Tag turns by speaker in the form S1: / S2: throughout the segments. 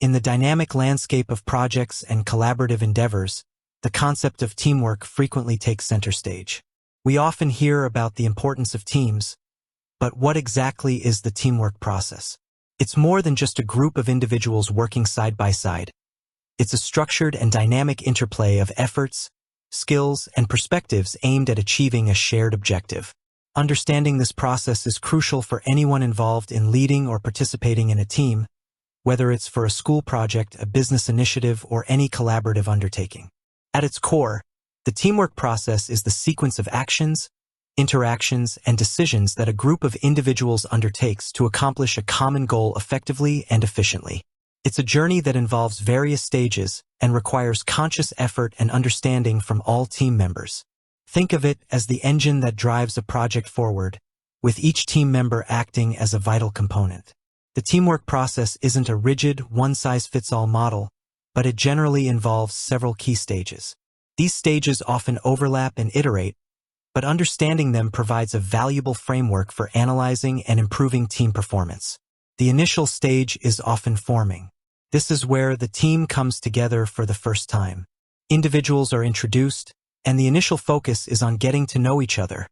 S1: In the dynamic landscape of projects and collaborative endeavors, the concept of teamwork frequently takes center stage. We often hear about the importance of teams, but what exactly is the teamwork process? It's more than just a group of individuals working side by side. It's a structured and dynamic interplay of efforts, skills, and perspectives aimed at achieving a shared objective. Understanding this process is crucial for anyone involved in leading or participating in a team, whether it's for a school project, a business initiative, or any collaborative undertaking. At its core, the teamwork process is the sequence of actions, interactions, and decisions that a group of individuals undertakes to accomplish a common goal effectively and efficiently. It's a journey that involves various stages and requires conscious effort and understanding from all team members. Think of it as the engine that drives a project forward, with each team member acting as a vital component. The teamwork process isn't a rigid, one-size-fits-all model, but it generally involves several key stages. These stages often overlap and iterate, but understanding them provides a valuable framework for analyzing and improving team performance. The initial stage is often forming. This is where the team comes together for the first time. Individuals are introduced, and the initial focus is on getting to know each other,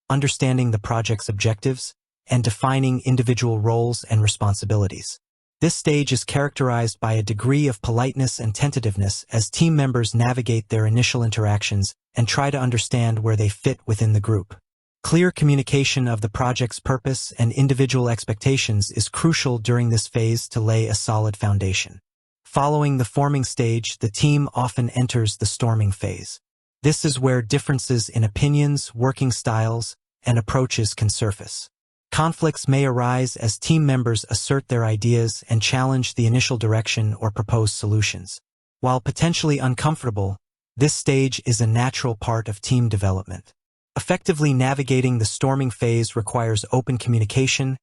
S1: understanding the project's objectives, and defining individual roles and responsibilities. This stage is characterized by a degree of politeness and tentativeness as team members navigate their initial interactions and try to understand where they fit within the group. Clear communication of the project's purpose and individual expectations is crucial during this phase to lay a solid foundation. Following the forming stage, the team often enters the storming phase. This is where differences in opinions, working styles, and approaches can surface. Conflicts may arise as team members assert their ideas and challenge the initial direction or propose solutions. While potentially uncomfortable, this stage is a natural part of team development. Effectively navigating the storming phase requires open communication,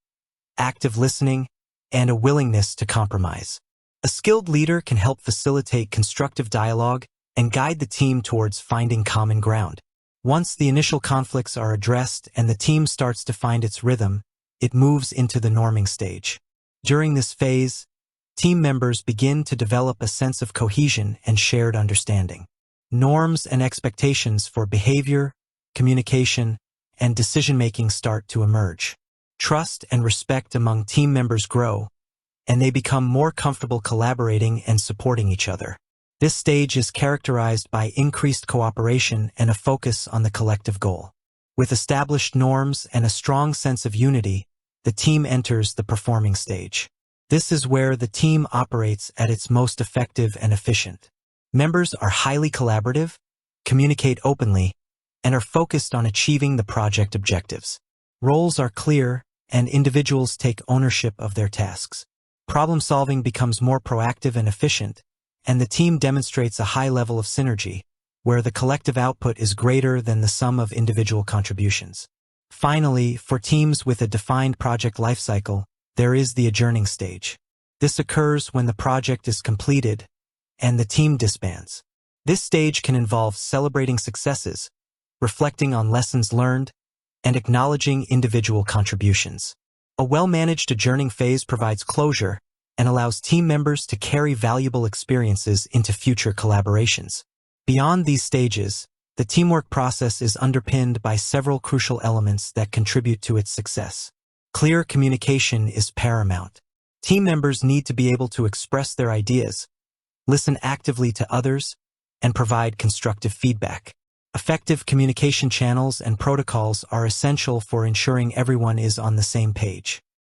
S1: active listening, and a willingness to compromise. A skilled leader can help facilitate constructive dialogue and guide the team towards finding common ground. Once the initial conflicts are addressed and the team starts to find its rhythm, it moves into the norming stage. During this phase, team members begin to develop a sense of cohesion and shared understanding. Norms and expectations for behavior, communication, and decision-making start to emerge. Trust and respect among team members grow, and they become more comfortable collaborating and supporting each other. This stage is characterized by increased cooperation and a focus on the collective goal. With established norms and a strong sense of unity, the team enters the performing stage. This is where the team operates at its most effective and efficient. Members are highly collaborative, communicate openly, and are focused on achieving the project objectives. Roles are clear, and individuals take ownership of their tasks. Problem-solving becomes more proactive and efficient, and the team demonstrates a high level of synergy, where the collective output is greater than the sum of individual contributions. Finally, for teams with a defined project lifecycle, there is the adjourning stage. This occurs when the project is completed and the team disbands. This stage can involve celebrating successes, reflecting on lessons learned, and acknowledging individual contributions. A well-managed adjourning phase provides closure and allows team members to carry valuable experiences into future collaborations. Beyond these stages, the teamwork process is underpinned by several crucial elements that contribute to its success. Clear communication is paramount. Team members need to be able to express their ideas, listen actively to others, and provide constructive feedback. Effective communication channels and protocols are essential for ensuring everyone is on the same page.